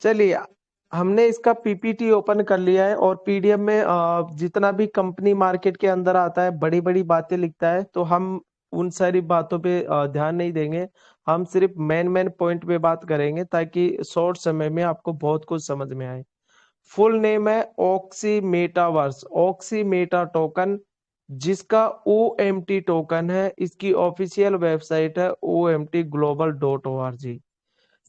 चलिए, हमने इसका पीपीटी ओपन कर लिया है और पीडीएफ में जितना भी कंपनी मार्केट के अंदर आता है बड़ी बड़ी बातें लिखता है, तो हम उन सारी बातों पे ध्यान नहीं देंगे। हम सिर्फ मेन मेन पॉइंट पे बात करेंगे ताकि शॉर्ट समय में आपको बहुत कुछ समझ में आए। फुल नेम है oxy metaverse, oxy Meta token, जिसका OMT टोकन है। इसकी ऑफिशियल वेबसाइट है omtglobal.org।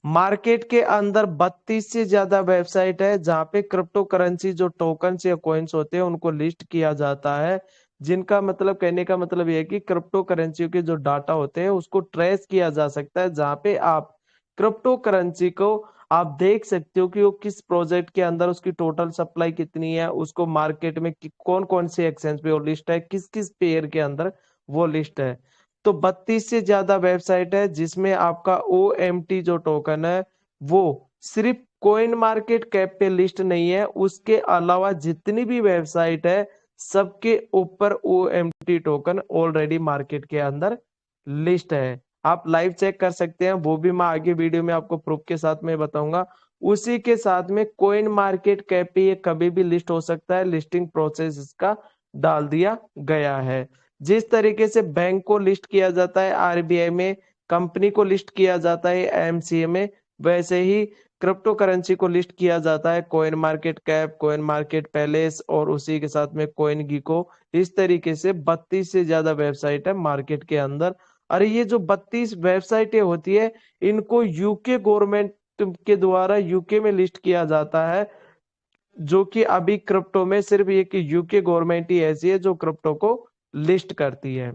मार्केट के अंदर 32 से ज्यादा वेबसाइट है जहां पे क्रिप्टो करेंसी जो टोकन्स या कॉइन्स होते हैं उनको लिस्ट किया जाता है, जिनका मतलब कहने का मतलब यह है कि क्रिप्टो करेंसी के जो डाटा होते हैं उसको ट्रेस किया जा सकता है, जहां पे आप क्रिप्टो करेंसी को आप देख सकते हो कि वो किस प्रोजेक्ट के अंदर उसकी टोटल सप्लाई कितनी है, उसको मार्केट में कौन कौन से एक्सचेंज पे वो लिस्ट है, किस किस पेयर के अंदर वो लिस्ट है। तो 32 से ज्यादा वेबसाइट है जिसमें आपका OMT जो टोकन है वो सिर्फ कोइन मार्केट कैप पे लिस्ट नहीं है, उसके अलावा जितनी भी वेबसाइट है सबके ऊपर OMT टोकन ऑलरेडी मार्केट के अंदर लिस्ट है। आप लाइव चेक कर सकते हैं, वो भी मैं आगे वीडियो में आपको प्रूफ के साथ में बताऊंगा। उसी के साथ में कोइन मार्केट कैप पे ये कभी भी लिस्ट हो सकता है, लिस्टिंग प्रोसेस इसका डाल दिया गया है। जिस तरीके से बैंक को लिस्ट किया जाता है RBI में, कंपनी को लिस्ट किया जाता है MCA में, वैसे ही क्रिप्टो करेंसी को लिस्ट किया जाता है coin market cap, coin market palace और उसी के साथ में कोइन गीको। इस तरीके से 32 से ज्यादा वेबसाइट है मार्केट के अंदर। अरे ये जो 32 वेबसाइटें होती है इनको यूके गवर्नमेंट के द्वारा यूके में लिस्ट किया जाता है, जो कि अभी क्रिप्टो में सिर्फ ये कि यूके गवर्नमेंट ही ऐसी है जो क्रिप्टो को लिस्ट करती है।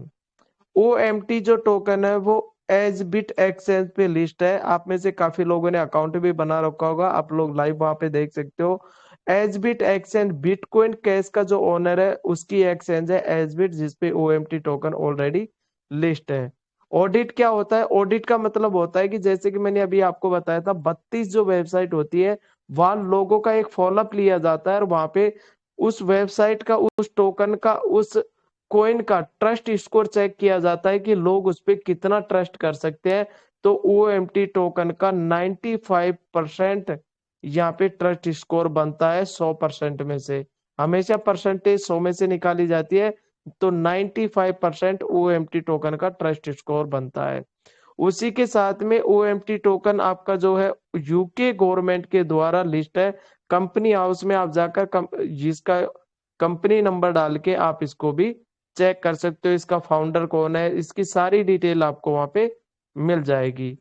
OMT जो टोकन है वो एज बिट एक्सचेंज पे लिस्ट है। आप में से काफी लोगों ने अकाउंट भी बना रखा होगा, आप लोग लाइव वहां पे देख सकते हो। AzBit exchange Bitcoin cash का जो ओनर है उसकी एक्सचेंज है एज बिट, जिसपे OMT टोकन ऑलरेडी लिस्ट है। ऑडिट क्या होता है? ऑडिट का मतलब होता है कि जैसे कि मैंने अभी आपको बताया था 32 जो वेबसाइट होती है वहां लोगों का एक फॉलोअप लिया जाता है और वहां पे उस वेबसाइट का, उस टोकन का, उस कोइन का ट्रस्ट स्कोर चेक किया जाता है कि लोग उस पर कितना ट्रस्ट कर सकते हैं। तो OMT टोकन का 95% यहाँ पे ट्रस्ट स्कोर बनता है 100% में से। हमेशा परसेंटेज 100 में से निकाली जाती है, तो 95% OMT टोकन का ट्रस्ट स्कोर बनता है। उसी के साथ में OMT टोकन आपका जो है यूके गवर्नमेंट के द्वारा लिस्ट है। कंपनी हाउस में आप जाकर जिसका कंपनी नंबर डाल के आप इसको भी चेक कर सकते हो, इसका फाउंडर कौन है, इसकी सारी डिटेल आपको वहां पे मिल जाएगी।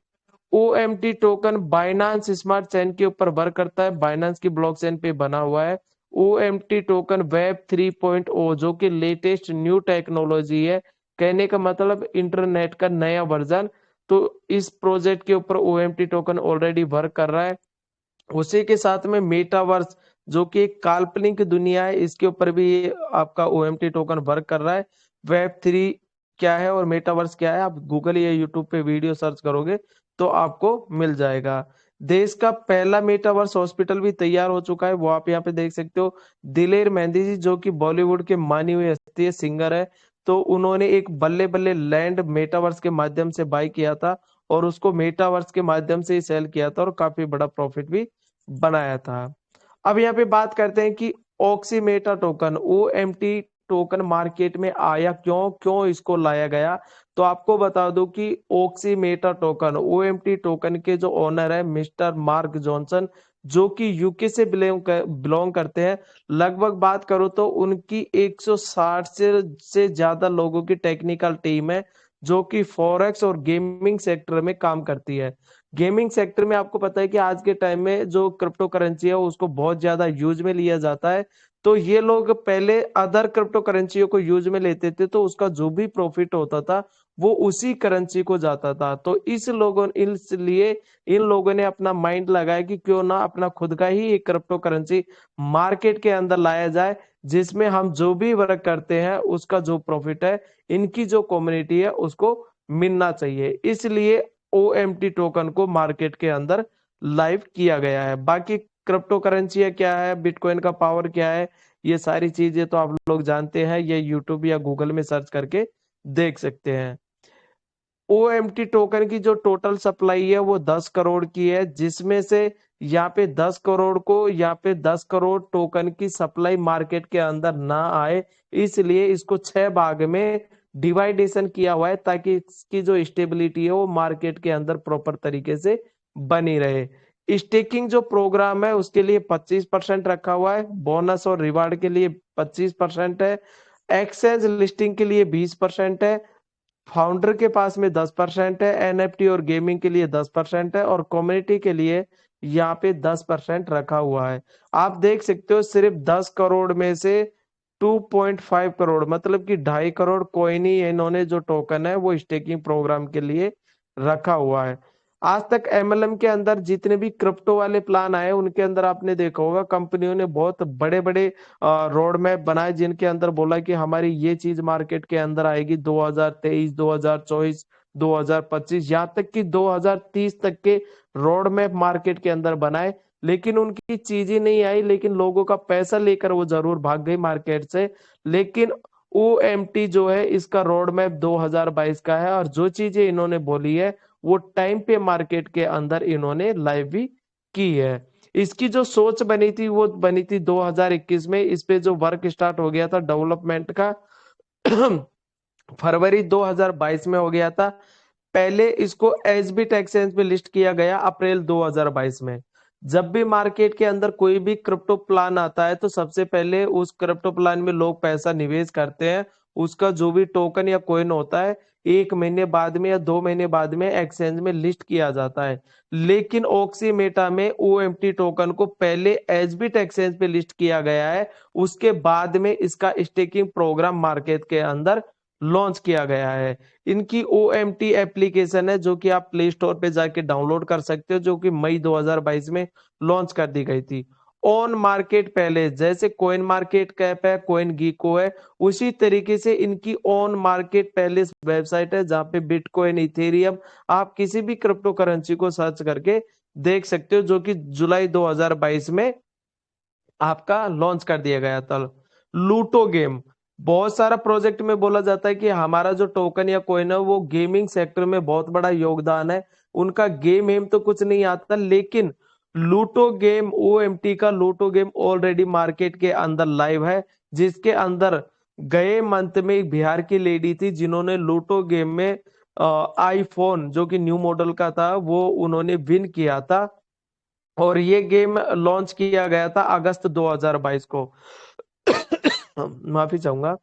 OMT token Binance smart chain के ऊपर वर्क करता है, बाइनांस की ब्लॉकचेन पे बना हुआ है। OMT टोकन वेब 3.0 जो कि लेटेस्ट न्यू टेक्नोलॉजी है, कहने का मतलब इंटरनेट का नया वर्जन। तो इस प्रोजेक्ट के ऊपर OMT टोकन ऑलरेडी वर्क कर रहा है। उसी के साथ में मेटावर्स जो कि एक काल्पनिक दुनिया है, इसके ऊपर भी ये आपका OMT टोकन वर्क कर रहा है। वेब 3 क्या है और मेटावर्स क्या है, आप गूगल या यूट्यूब पे वीडियो सर्च करोगे तो आपको मिल जाएगा। देश का पहला मेटावर्स हॉस्पिटल भी तैयार हो चुका है, वो आप यहाँ पे देख सकते हो। दिलेर मेहंदी जी जो कि बॉलीवुड के मानी हुई हस्ती है, सिंगर है, तो उन्होंने एक बल्ले बल्ले लैंड मेटावर्स के माध्यम से बाय किया था और उसको मेटावर्स के माध्यम से ही सेल किया था और काफी बड़ा प्रॉफिट भी बनाया था। अब यहाँ पे बात करते हैं कि ऑक्सीमेटा टोकन, OMT टोकन मार्केट में आया क्यों, क्यों इसको लाया गया। तो आपको बता दूं कि ऑक्सीमेटा टोकन, OMT टोकन के जो ओनर है मिस्टर मार्क जॉनसन, जो कि यूके से बिलोंग करते हैं। लगभग बात करो तो उनकी 160 से ज्यादा लोगों की टेक्निकल टीम है जो कि फॉरेक्स और गेमिंग सेक्टर में काम करती है। गेमिंग सेक्टर में आपको पता है कि आज के टाइम में जो क्रिप्टो करेंसी है उसको बहुत ज्यादा यूज में लिया जाता है। तो ये लोग पहले अदर क्रिप्टो करेंसियों को यूज में लेते थे, तो उसका जो भी प्रॉफिट होता था वो उसी करेंसी को जाता था। तो इसलिए इन लोगों ने अपना माइंड लगाया कि क्यों ना अपना खुद का ही एक क्रिप्टो करेंसी मार्केट के अंदर लाया जाए, जिसमें हम जो भी वर्क करते हैं उसका जो प्रॉफिट है इनकी जो कम्युनिटी है उसको मिलना चाहिए। इसलिए OMT टोकन को मार्केट के अंदर लाइव किया गया है। बाकी क्रिप्टो करेंसी क्या है, बिटकॉइन का पावर क्या है, ये सारी चीजें तो आप लोग जानते हैं, ये यूट्यूब या गूगल में सर्च करके देख सकते हैं। OMT टोकन की जो टोटल सप्लाई है वो 10 करोड़ की है, जिसमें से यहाँ पे 10 करोड़ टोकन की सप्लाई मार्केट के अंदर ना आए, इसलिए इसको 6 भाग में डिवाइडेशन किया हुआ है, ताकि इसकी जो स्टेबिलिटी है वो मार्केट के अंदर प्रॉपर तरीके से बनी रहे। स्टेकिंग जो प्रोग्राम है उसके लिए 25% रखा हुआ है, बोनस और रिवार्ड के लिए 25% है, एक्सचेंज लिस्टिंग के लिए 20% है, फाउंडर के पास में 10% है, एनएफटी और गेमिंग के लिए 10% है, और कम्युनिटी के लिए यहाँ पे 10% रखा हुआ है। आप देख सकते हो सिर्फ 10 करोड़ में से 2.5 करोड़ मतलब कि 2.5 करोड़ कॉइन ही इन्होंने जो टोकन है वो स्टेकिंग प्रोग्राम के लिए रखा हुआ है। आज तक एमएलएम के अंदर जितने भी क्रिप्टो वाले प्लान आए उनके अंदर आपने देखा होगा कंपनियों ने बहुत बड़े बड़े रोड मैप बनाए, जिनके अंदर बोला कि हमारी ये चीज मार्केट के अंदर आएगी 2023, 2024, 2025, यहाँ तक कि 2030 तक के रोड मैप मार्केट के अंदर बनाए, लेकिन उनकी चीज ही नहीं आई। लेकिन लोगों का पैसा लेकर वो जरूर भाग गई मार्केट से। लेकिन OMT जो है इसका रोड मैप 2022 का है, और जो चीजें इन्होंने बोली है वो टाइम पे मार्केट के अंदर इन्होंने लाइव भी की है। इसकी जो सोच बनी थी वो बनी थी 2021 में, इस पे जो वर्क स्टार्ट हो गया था डेवलपमेंट का फरवरी 2022 में हो गया था। पहले इसको एसबीट एक्सचेंज पे लिस्ट किया गया अप्रैल 2022 में। जब भी मार्केट के अंदर कोई भी क्रिप्टो प्लान आता है तो सबसे पहले उस क्रिप्टो प्लान में लोग पैसा निवेश करते हैं, उसका जो भी टोकन या कॉइन होता है 1 महीने बाद में या 2 महीने बाद में एक्सचेंज में लिस्ट किया जाता है। लेकिन ऑक्सीमेटा में OMT टोकन को पहले एसबीट एक्सचेंज पे लिस्ट किया गया है, उसके बाद में इसका स्टेकिंग प्रोग्राम मार्केट के अंदर लॉन्च किया गया है। इनकी OMT एप्लीकेशन है जो कि आप प्ले स्टोर पे जाके डाउनलोड कर सकते हो, जो कि मई 2022 में लॉन्च कर दी गई थी। ऑन मार्केट पहले जैसे कोइन मार्केट कैप है, कोइन गीको है, उसी तरीके से इनकी ऑन मार्केट पहले वेबसाइट है जहां पे बिटकॉइन, इथेरियम, आप किसी भी क्रिप्टो करेंसी को सर्च करके देख सकते हो, जो कि जुलाई 2022 में आपका लॉन्च कर दिया गया था। लूटो गेम, बहुत सारा प्रोजेक्ट में बोला जाता है कि हमारा जो टोकन या कोइन है वो गेमिंग सेक्टर में बहुत बड़ा योगदान है, उनका गेम एम तो कुछ नहीं आता, लेकिन लूटो गेम, OMT का लूटो गेम ऑलरेडी मार्केट के अंदर लाइव है, जिसके अंदर गए मंथ में एक बिहार की लेडी थी जिन्होंने लूटो गेम में आईफोन जो कि न्यू मॉडल का था वो उन्होंने विन किया था, और ये गेम लॉन्च किया गया था अगस्त 2022 को। माफी चाहूंगा।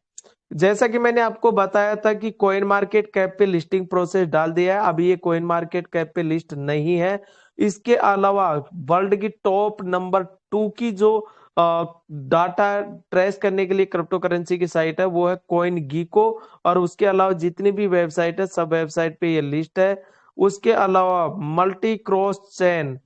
जैसा कि मैंने आपको बताया था कि कॉइन मार्केट कैप पे लिस्टिंग प्रोसेस डाल दिया है, अभी ये कॉइन मार्केट कैप पे लिस्ट नहीं है। इसके अलावा वर्ल्ड की टॉप नंबर 2 की जो डाटा ट्रेस करने के लिए क्रिप्टो करेंसी की साइट है वो है कॉइन गीको, और उसके अलावा जितनी भी वेबसाइट है सब वेबसाइट पे ये लिस्ट है। उसके अलावा मल्टी क्रॉस चेन,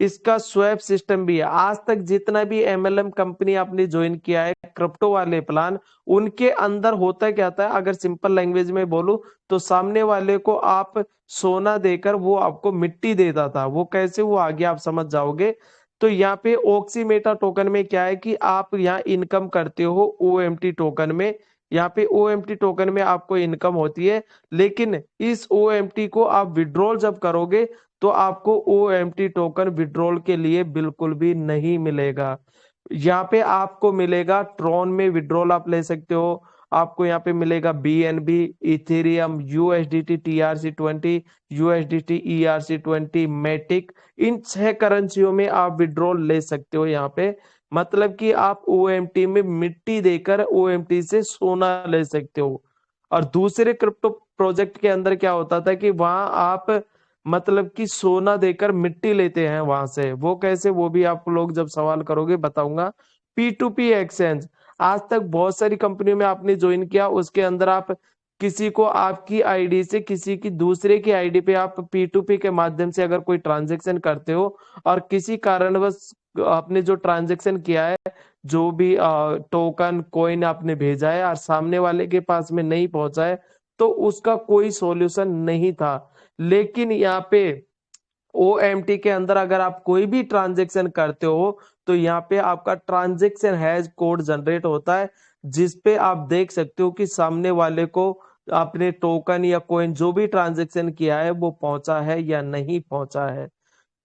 इसका स्वैप सिस्टम भी है। आज तक जितना भी MLM कंपनी आपने ज्वाइन किया है क्रिप्टो वाले प्लान, उनके अंदर होता क्या था, अगर सिंपल लैंग्वेज में बोलूं तो सामने वाले को आप सोना देकर वो आपको मिट्टी देता था। वो कैसे, वो आगे आप समझ जाओगे। तो यहाँ पे ऑक्सीमेटा टोकन में क्या है कि आप यहाँ इनकम करते हो OMT टोकन में, यहाँ पे OMT टोकन में आपको इनकम होती है, लेकिन इस OMT को आप विड्रॉल जब करोगे तो आपको OMT टोकन विड्रॉल के लिए बिल्कुल भी नहीं मिलेगा। यहाँ पे आपको मिलेगा ट्रॉन में विड्रॉल आप ले सकते हो, आपको यहाँ पे मिलेगा BNB, Ethereum, USDT TRC20, USDT ERC20, Matic, इन 6 करेंसियों में आप विड्रॉल ले सकते हो यहाँ पे। मतलब कि आप OMT में मिट्टी देकर OMT से सोना ले सकते हो। और दूसरे क्रिप्टो प्रोजेक्ट के अंदर क्या होता था कि वहां आप मतलब कि सोना देकर मिट्टी लेते हैं वहां से, वो कैसे, वो भी आप लोग जब सवाल करोगे बताऊंगा। P2P एक्सचेंज, आज तक बहुत सारी कंपनियों में आपने ज्वाइन किया, उसके अंदर आप किसी को आपकी आईडी से किसी की दूसरे की आईडी पे आप P2P के माध्यम से अगर कोई ट्रांजेक्शन करते हो, और किसी कारणवश आपने जो ट्रांजेक्शन किया है, जो भी टोकन कॉइन आपने भेजा है और सामने वाले के पास में नहीं पहुंचा है, तो उसका कोई सॉल्यूशन नहीं था। लेकिन यहाँ पे OMT के अंदर अगर आप कोई भी ट्रांजेक्शन करते हो तो यहाँ पे आपका ट्रांजेक्शन हैज कोड जनरेट होता है, जिसपे आप देख सकते हो कि सामने वाले को आपने टोकन या कोइन जो भी ट्रांजेक्शन किया है वो पहुंचा है या नहीं पहुंचा है।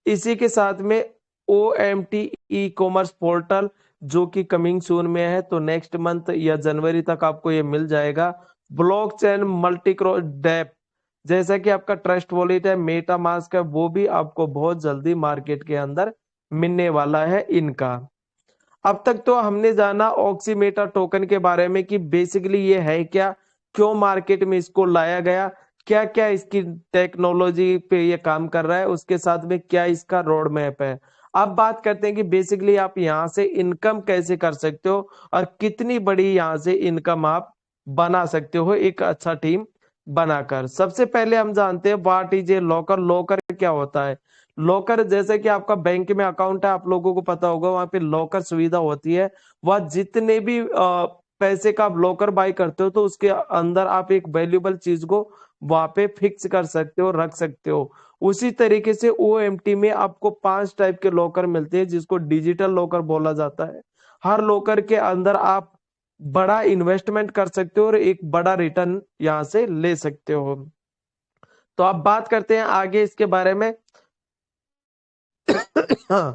इसी के साथ में OMT ई कॉमर्स पोर्टल, जो कि कमिंग सून में है, तो नेक्स्ट मंथ या जनवरी तक आपको ये मिल जाएगा। ब्लॉकचेन मल्टी डेप, जैसा कि आपका ट्रस्ट वॉलेट है, मेटा मास्क है, वो भी आपको बहुत जल्दी मार्केट के अंदर मिलने वाला है इनका। अब तक तो हमने जाना ऑक्सीमेटा टोकन के बारे में कि बेसिकली ये है क्या, क्यों मार्केट में इसको लाया गया, क्या क्या इसकी टेक्नोलॉजी पे ये काम कर रहा है, उसके साथ में क्या इसका रोड मैप है। अब बात करते हैं कि बेसिकली आप यहाँ से इनकम कैसे कर सकते हो और कितनी बड़ी यहाँ से इनकम आप बना सकते हो एक अच्छा टीम बनाकर। सबसे पहले हम जानते हैं what is a locker. Locker क्या होता है? लॉकर जैसे कि आपका बैंक में अकाउंट है, आप लोगों को पता होगा, वहां पे लॉकर सुविधा होती है। वह जितने भी पैसे का आप लॉकर बाय करते हो, तो उसके अंदर आप एक वैल्यूएबल चीज को वहां पे फिक्स कर सकते हो, रख सकते हो। उसी तरीके से OMT में आपको 5 टाइप के लॉकर मिलते हैं, जिसको डिजिटल लॉकर बोला जाता है। हर लॉकर के अंदर आप बड़ा इन्वेस्टमेंट कर सकते हो और एक बड़ा रिटर्न यहां से ले सकते हो। तो अब बात करते हैं आगे इसके बारे में। हाँ,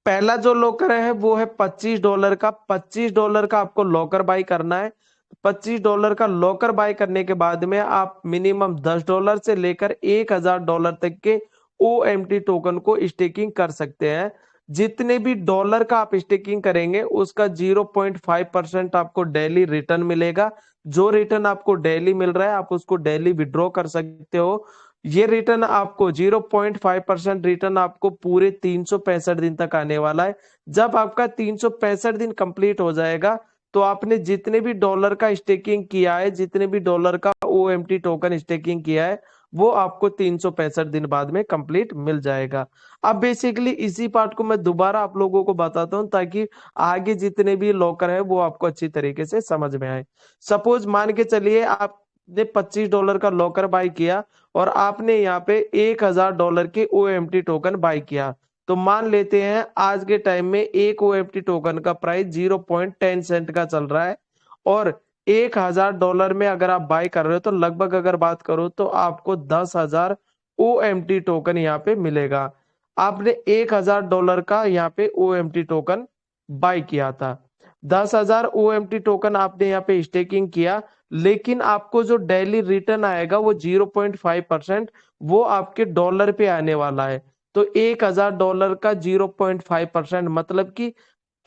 पहला जो लॉकर है वो है $25 का। $25 का आपको लॉकर बाई करना है। $25 का लॉकर बाय करने के बाद में आप मिनिमम $10 से लेकर $1000 तक के OMT टोकन को स्टेकिंग कर सकते हैं। जितने भी डॉलर का आप स्टेकिंग करेंगे, उसका 0.5% आपको डेली रिटर्न मिलेगा। जो रिटर्न आपको डेली मिल रहा है, आप उसको डेली विड्रॉ कर सकते हो। ये रिटर्न आपको 0.5% रिटर्न आपको पूरे 365 दिन तक आने वाला है। जब आपका 365 दिन कंप्लीट हो जाएगा, तो आपने जितने भी डॉलर का स्टेकिंग किया है, जितने भी डॉलर का OMT टोकन स्टेकिंग किया है, वो आपको 365 दिन बाद में कंप्लीट मिल जाएगा। अब बेसिकली इसी पार्ट को मैं दोबारा आप लोगों को बताता हूं, ताकि आगे जितने भी लॉकर है वो आपको अच्छी तरीके से समझ में आए। सपोज मान के चलिए आपने $25 का लॉकर बाय किया और आपने यहाँ पे $1000 के OMT टोकन बाय किया। तो मान लेते हैं आज के टाइम में एक OMT टोकन का प्राइस 0.10 सेंट का चल रहा है, और $1000 में अगर आप बाय कर रहे हो, तो लगभग अगर बात करो तो आपको 10,000 OMT टोकन यहाँ पे मिलेगा। आपने $1000 का यहाँ पे OMT टोकन बाय किया था, 10,000 OMT टोकन आपने यहाँ पे स्टेकिंग किया, लेकिन आपको जो डेली रिटर्न आएगा वो 0.5% वो आपके डॉलर पे आने वाला है। तो $1000 का 0.5% मतलब कि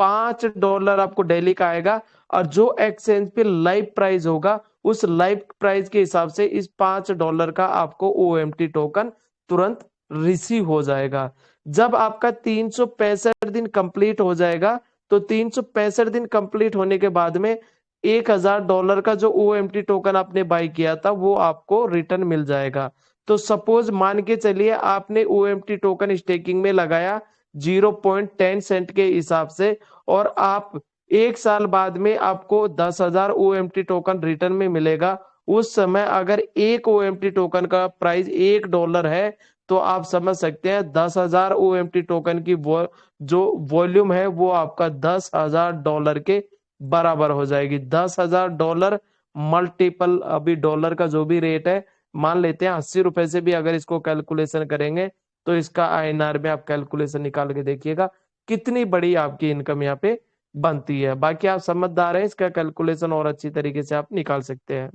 $5 आपको डेली का आएगा, और जो एक्सचेंज पे लाइव प्राइस होगा, उस लाइव प्राइस के हिसाब से इस $5 का आपको OMT टोकन तुरंत रिसीव हो जाएगा। जब आपका 365 दिन कंप्लीट हो जाएगा, तो 365 दिन कंप्लीट होने के बाद में $1000 का जो OMT टोकन आपने बाय किया था, वो आपको रिटर्न मिल जाएगा। तो सपोज मान के चलिए आपने OMT टोकन स्टेकिंग में लगाया 0.10 सेंट के हिसाब से, और आप एक साल बाद में आपको 10,000 OMT टोकन रिटर्न में मिलेगा। उस समय अगर एक OMT टोकन का प्राइस $1 है, तो आप समझ सकते हैं 10,000 OMT टोकन की वो जो वॉल्यूम है, वो आपका $10,000 के बराबर हो जाएगी। $10,000 मल्टीपल, अभी डॉलर का जो भी रेट है, मान लेते हैं 80 रुपए से भी अगर इसको कैलकुलेशन करेंगे, तो इसका INR में आप कैलकुलेशन निकाल के देखिएगा कितनी बड़ी आपकी इनकम यहाँ पे बनती है। बाकी आप समझदार हैं, इसका कैलकुलेशन और अच्छी तरीके से आप निकाल सकते हैं।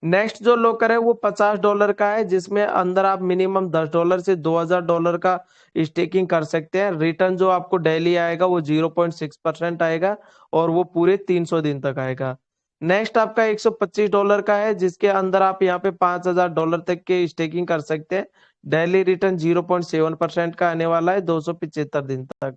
नेक्स्ट जो लॉकर है वो $50 का है, जिसमें अंदर आप मिनिमम $10 से $2000 का स्टेकिंग कर सकते हैं। रिटर्न जो आपको डेली आएगा वो 0.6% आएगा, और वो पूरे 300 दिन तक आएगा। नेक्स्ट आपका $125 का है, जिसके अंदर आप यहाँ पे $5000 तक के स्टेकिंग कर सकते हैं। डेली रिटर्न 0.7% का आने वाला है 275 दिन तक।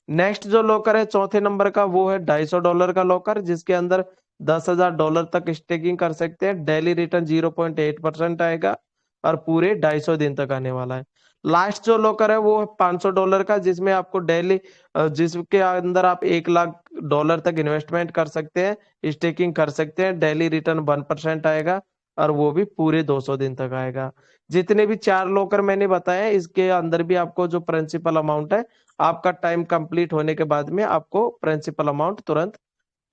नेक्स्ट जो लॉकर है चौथे नंबर का, वो है $250 का लॉकर, जिसके अंदर $10,000 तक स्टेकिंग कर सकते हैं। डेली रिटर्न 0.8% आएगा, और पूरे 250 दिन तक आने वाला है। लास्ट जो लॉकर है वो है $500 का, जिसमें आपको डेली जिसके अंदर आप $1,00,000 तक इन्वेस्टमेंट कर सकते हैं, स्टेकिंग कर सकते हैं। डेली रिटर्न 1% आएगा, और वो भी पूरे 200 दिन तक आएगा। जितने भी 4 लॉकर मैंने बताए, इसके अंदर भी आपको जो प्रिंसिपल अमाउंट है, आपका टाइम कंप्लीट होने के बाद में आपको प्रिंसिपल अमाउंट तुरंत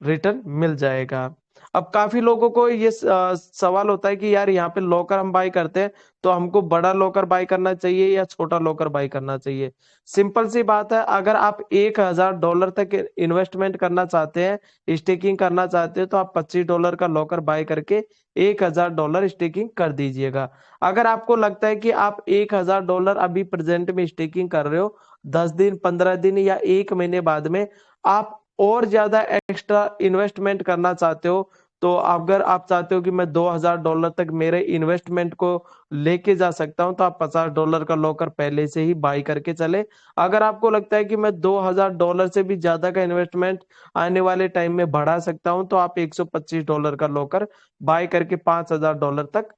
रिटर्न मिल जाएगा। अब काफी लोगों को ये सवाल होता है कि यार यहाँ पे लॉकर हम बाय करते हैं तो हमको बड़ा लॉकर बाय करना चाहिए या छोटा लॉकर बाय करना चाहिए। सिंपल सी बात है, अगर आप $1000 तक इन्वेस्टमेंट करना चाहते हैं, स्टेकिंग करना चाहते हैं, तो आप $25 का लॉकर बाय करके $1000 स्टेकिंग कर दीजिएगा। अगर आपको लगता है कि आप $1000 अभी प्रेजेंट में स्टेकिंग कर रहे हो, 10 दिन 15 दिन या 1 महीने बाद में आप और ज्यादा एक्स्ट्रा इन्वेस्टमेंट करना चाहते हो, तो अगर आप चाहते हो कि मैं $2000 तक मेरे इन्वेस्टमेंट को लेके जा सकता हूं, तो आप $50 का लॉकर पहले से ही बाई करके चले। अगर आपको लगता है कि मैं $2000 से भी ज्यादा का इन्वेस्टमेंट आने वाले टाइम में बढ़ा सकता हूं, तो आप $125 का लॉकर बाय करके $5000 तक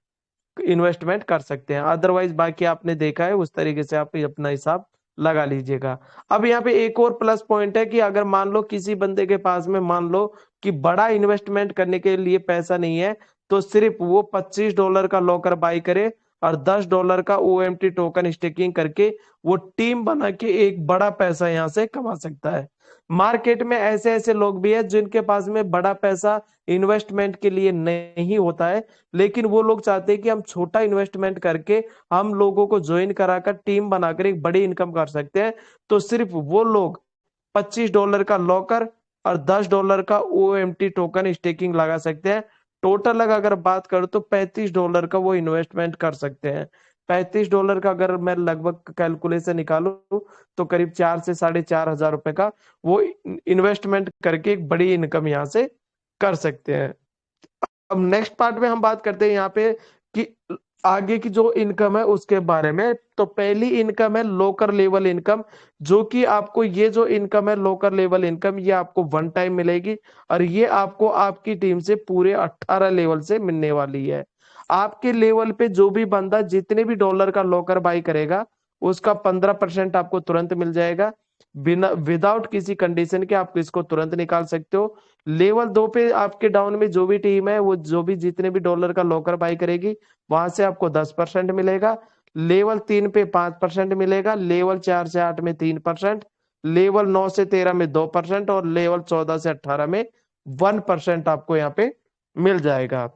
इन्वेस्टमेंट कर सकते हैं। अदरवाइज बाकी आपने देखा है उस तरीके से आप अपना हिसाब लगा लीजिएगा। अब यहाँ पे एक और प्लस पॉइंट है कि अगर मान लो किसी बंदे के पास में मान लो कि बड़ा इन्वेस्टमेंट करने के लिए पैसा नहीं है, तो सिर्फ वो $25 का लॉकर बाई करे और $10 का OMT टोकन स्टेकिंग करके वो टीम बना के एक बड़ा पैसा यहाँ से कमा सकता है। मार्केट में ऐसे ऐसे लोग भी हैं जिनके पास में बड़ा पैसा इन्वेस्टमेंट के लिए नहीं होता है, लेकिन वो लोग चाहते हैं कि हम छोटा इन्वेस्टमेंट करके हम लोगों को ज्वाइन कराकर टीम बनाकर एक बड़ी इनकम कर सकते हैं। तो सिर्फ वो लोग $25 का लॉकर और $10 का OMT टोकन स्टेकिंग लगा सकते हैं। टोटल अगर बात करूं तो $35 का वो इन्वेस्टमेंट कर सकते हैं। $35 का अगर मैं लगभग कैलकुलेशन निकालूं तो करीब 4 से 4,500 रुपए का वो इन्वेस्टमेंट करके एक बड़ी इनकम यहाँ से कर सकते हैं। अब नेक्स्ट पार्ट में हम बात करते हैं यहाँ पे कि आगे की जो इनकम है उसके बारे में। तो पहली इनकम है लोकर लेवल इनकम, जो कि आपको ये जो इनकम है लोकर लेवल इनकम, ये आपको वन टाइम मिलेगी और ये आपको आपकी टीम से पूरे 18 लेवल से मिलने वाली है। आपके लेवल पे जो भी बंदा जितने भी डॉलर का लॉकर बाई करेगा उसका 15% आपको तुरंत मिल जाएगा। बिना विदाउट किसी कंडीशन के आप इसको तुरंत निकाल सकते हो। लेवल 2 पे आपके डाउन में जो भी टीम है वो जो भी जितने भी डॉलर का लॉकर बाई करेगी वहां से आपको 10% मिलेगा। लेवल 3 पे 5% मिलेगा, लेवल 4 से 8 में 3%, लेवल 9 से 13 में 2% और लेवल 14 से 18 में 1% आपको यहाँ पे मिल जाएगा।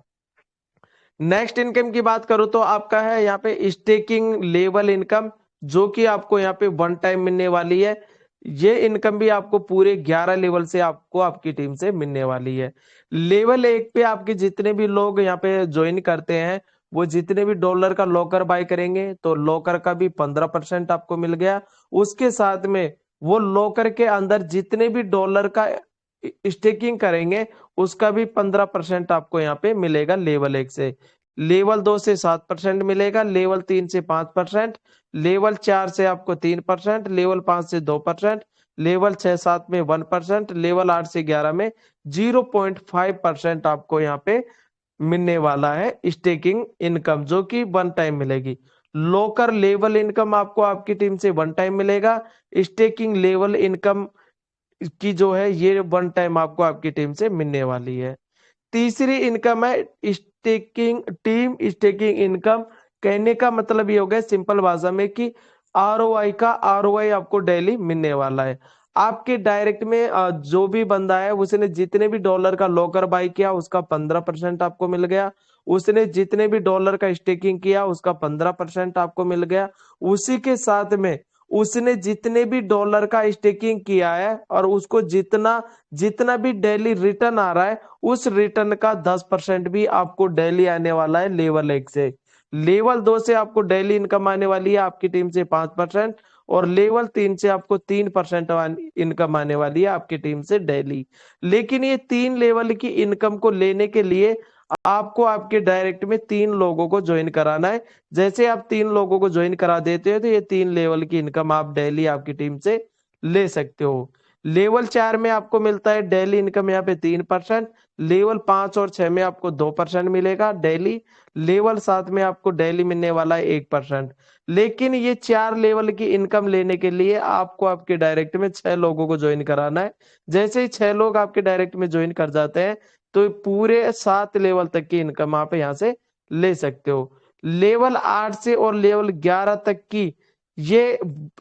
नेक्स्ट इनकम की बात करूं तो आपका है यहाँ पे स्टेकिंग लेवल इनकम, जो कि आपको यहाँ पे वन टाइम मिलने वाली है। ये इनकम भी आपको पूरे 11 लेवल से आपको आपकी टीम से मिलने वाली है। लेवल 1 पे आपके जितने भी लोग यहाँ पे ज्वाइन करते हैं वो जितने भी डॉलर का लॉकर बाय करेंगे तो लॉकर का भी 15% आपको मिल गया। उसके साथ में वो लॉकर के अंदर जितने भी डॉलर का स्टेकिंग करेंगे उसका भी 15% आपको यहाँ पे मिलेगा लेवल 1 से। लेवल 2 से 7% मिलेगा, लेवल 3 से 5%, लेवल 4 से आपको 3%, लेवल 5 से 2%, लेवल 6-7 में 1%, लेवल 8 से 11 में 0.5% आपको यहाँ पे मिलने वाला है स्टेकिंग इनकम, जो कि वन टाइम मिलेगी। लोकर लेवल इनकम आपको आपकी टीम से वन टाइम मिलेगा। स्टेकिंग लेवल इनकम की जो है ये वन टाइम आपको आपकी टीम से मिलने वाली है। तीसरी इनकम है स्टेकिंग टीम स्टेकिंग इनकम। कहने का मतलब ये हो गया सिंपल भाषा में कि ROI का ROI आपको डेली मिलने वाला है। आपके डायरेक्ट में जो भी बंदा है उसने जितने भी डॉलर का लॉकर बाई किया उसका 15% आपको मिल गया। उसने जितने भी डॉलर का स्टेकिंग किया उसका 15% आपको मिल गया। उसी के साथ में उसने जितने भी डॉलर का स्टेकिंग किया है और उसको जितना जितना भी डेली रिटर्न आ रहा है उस रिटर्न का 10% भी आपको डेली आने वाला है लेवल 1 से। लेवल 2 से आपको डेली इनकम आने वाली है आपकी टीम से 5% और लेवल 3 से आपको 3% इनकम आने वाली है आपकी टीम से डेली। लेकिन ये 3 लेवल की इनकम को लेने के लिए आपको आपके डायरेक्ट में 3 लोगों को ज्वाइन कराना है। जैसे आप 3 लोगों को ज्वाइन करा देते हो तो ये 3 लेवल की इनकम आप डेली आपकी टीम से ले सकते हो। लेवल 4 में आपको मिलता है डेली इनकम यहाँ पे 3%, लेवल 5 और 6 में आपको 2% मिलेगा डेली, लेवल 7 में आपको डेली मिलने वाला है 1%। लेकिन ये 4 लेवल की इनकम लेने के लिए आपको आपके डायरेक्ट में 6 लोगों को ज्वाइन कराना है। जैसे ही 6 लोग आपके डायरेक्ट में ज्वाइन कर जाते हैं तो पूरे 7 लेवल तक की इनकम आप यहाँ से ले सकते हो। लेवल 8 से और लेवल 11 तक की ये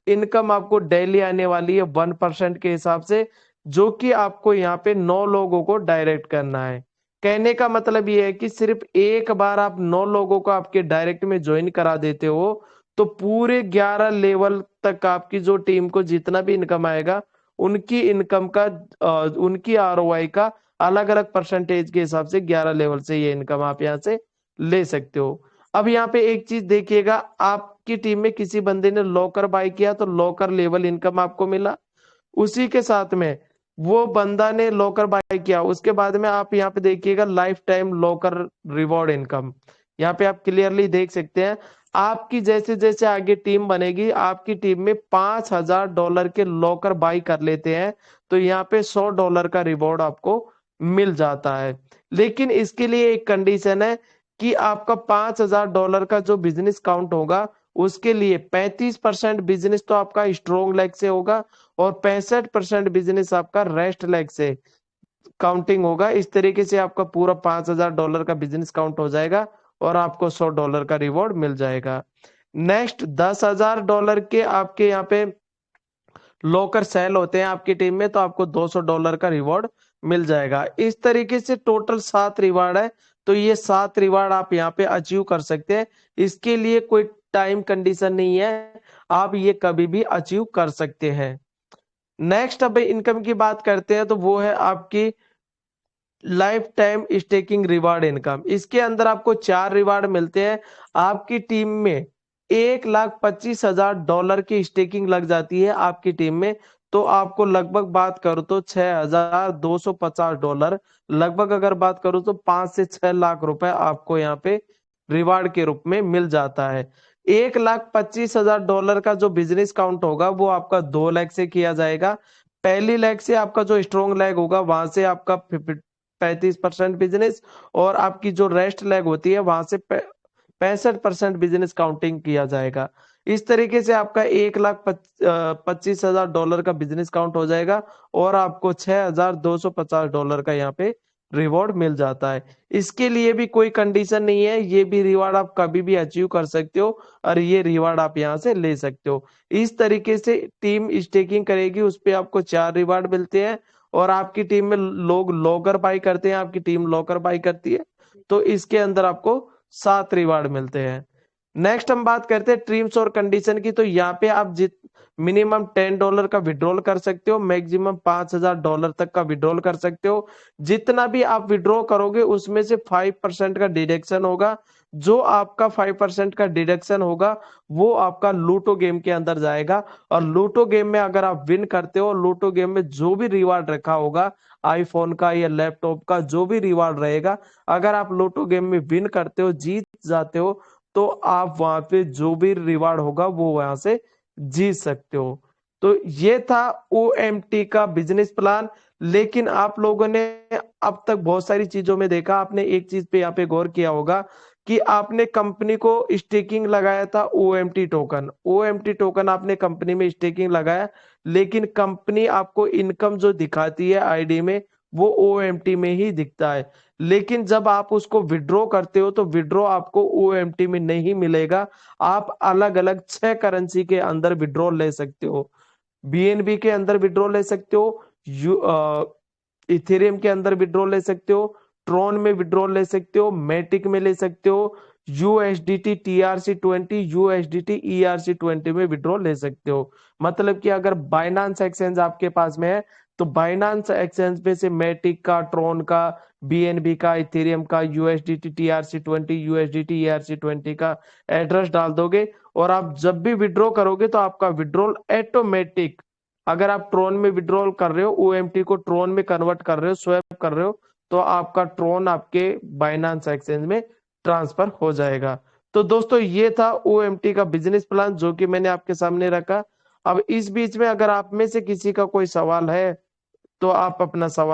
इनकम आपको डेली आने वाली है 1% के हिसाब से। जो कि आपको यहाँ पे 9 लोगों को डायरेक्ट करना है। कहने का मतलब ये है कि सिर्फ एक बार आप 9 लोगों को आपके डायरेक्ट में ज्वाइन करा देते हो तो पूरे 11 लेवल तक आपकी जो टीम को जितना भी इनकम आएगा उनकी इनकम का उनकी आरओआई का अलग अलग परसेंटेज के हिसाब से 11 लेवल से ये इनकम आप यहाँ से ले सकते हो। अब यहाँ पे एक चीज देखिएगा, आपकी टीम में किसी बंदे ने लॉकर बाय किया तो लॉकर लेवल इनकम आपको मिला। उसी के साथ में वो बंदा ने लॉकर बाय किया, उसके बाद में आप यहाँ पे देखिएगा life time locker reward income. यहाँ पे आप क्लियरली देख सकते हैं, आपकी जैसे जैसे आगे टीम बनेगी, आपकी टीम में $5000 के लॉकर बाई कर लेते हैं तो यहाँ पे $100 का रिवॉर्ड आपको मिल जाता है। लेकिन इसके लिए एक कंडीशन है कि आपका $5000 का जो बिजनेस काउंट होगा उसके लिए 35% बिजनेस तो आपका स्ट्रोंग लेग से होगा और 65% बिजनेस आपका रेस्ट लेग से काउंटिंग होगा। इस तरीके से आपका पूरा $5000 का बिजनेस काउंट हो जाएगा और आपको $100 का रिवॉर्ड मिल जाएगा। नेक्स्ट $10,000 के आपके यहाँ पे लॉकर सेल होते हैं आपकी टीम में तो आपको $200 का रिवॉर्ड मिल जाएगा। इस तरीके से टोटल 7 रिवार्ड है, तो ये 7 रिवार्ड आप यहाँ पे अचीव कर सकते हैं। इसके लिए कोई टाइम कंडीशन नहीं है, आप ये कभी भी अचीव कर सकते हैं। नेक्स्ट अब इनकम की बात करते हैं तो वो है आपकी life time staking reward income. इसके अंदर आपको 4 रिवार्ड मिलते हैं। आपकी टीम में $1,25,000 की स्टेकिंग लग जाती है आपकी टीम में, तो आपको लगभग बात करो तो $6,250, लगभग अगर बात करो तो 5 से 6 लाख रुपए आपको यहाँ पे रिवार्ड के रूप में मिल जाता है। $1,25,000 का जो बिजनेस काउंट होगा वो आपका 2 लाख से किया जाएगा। पहली लेग से आपका जो स्ट्रॉन्ग लेग होगा वहां से आपका 35% बिजनेस और आपकी जो रेस्ट लेग होती है वहां से 65% बिजनेस काउंटिंग किया जाएगा। इस तरीके से आपका $1,25,000 का बिजनेस काउंट हो जाएगा और आपको $6,250 का यहाँ पे रिवॉर्ड मिल जाता है। इसके लिए भी कोई कंडीशन नहीं है, ये भी रिवार्ड आप कभी भी अचीव कर सकते हो और ये रिवार्ड आप यहाँ से ले सकते हो। इस तरीके से टीम स्टेकिंग करेगी, उस पर आपको 4 रिवार्ड मिलते हैं और आपकी टीम में लोग लॉकर बाई करते हैं, आपकी टीम लॉकर बाई करती है तो इसके अंदर आपको 7 रिवार्ड मिलते हैं। नेक्स्ट हम बात करते हैं ट्रीम्स और कंडीशन की, तो यहाँ पे आप जित मिनिमम $10 का विड्रॉल कर सकते हो, मैक्सिमम $5,000 तक का विड्रॉल कर सकते हो। जितना भी आप विड्रॉ करोगे उसमें से 5% का डिडक्शन होगा। जो आपका 5% का डिडक्शन होगा वो आपका लूटो गेम के अंदर जाएगा और लूटो गेम में अगर आप विन करते हो, लूटो गेम में जो भी रिवार्ड रखा होगा आईफोन का या लैपटॉप का जो भी रिवार्ड रहेगा, अगर आप लूटो गेम में विन करते हो, जीत जाते हो, तो आप वहां पे जो भी रिवार्ड होगा वो वहां से जीत सकते हो। तो ये था OMT का बिजनेस प्लान। लेकिन आप लोगों ने अब तक बहुत सारी चीजों में देखा, आपने एक चीज पे यहाँ पे गौर किया होगा कि आपने कंपनी को स्टेकिंग लगाया था OMT टोकन। OMT टोकन आपने कंपनी में स्टेकिंग लगाया, लेकिन कंपनी आपको इनकम जो दिखाती है आईडी में वो OMT में ही दिखता है। लेकिन जब आप उसको विड्रॉ करते हो तो विड्रॉ आपको OMT में नहीं मिलेगा। आप अलग अलग 6 करेंसी के अंदर विड्रॉ ले सकते हो। BNB के अंदर विड्रॉ ले सकते हो, इथेरियम के अंदर विड्रॉ ले सकते हो, ट्रॉन में विड्रॉ ले सकते हो, मैटिक में ले सकते हो, USDT TRC20, USDT ERC20 में विड्रॉ ले सकते हो। मतलब कि अगर बाइनांस एक्सचेंज आपके पास में है तो बाइनांस एक्सचेंज पे से मैटिक का, ट्रॉन का, BNB का, इथेरियम का, USDT TRC20, USDT ERC20 का एड्रेस डाल दोगे और आप जब भी विड्रॉ करोगे तो आपका विड्रॉल ऑटोमेटिक, अगर आप ट्रोन में विड्रॉल कर रहे हो, OMT को ट्रोन में कन्वर्ट कर रहे हो, स्वैप कर रहे हो, तो आपका ट्रोन आपके बाइनांस एक्सचेंज में ट्रांसफर हो जाएगा। तो दोस्तों ये था OMT का बिजनेस प्लान जो कि मैंने आपके सामने रखा। अब इस बीच में अगर आप में से किसी का कोई सवाल है तो आप अपना सवाल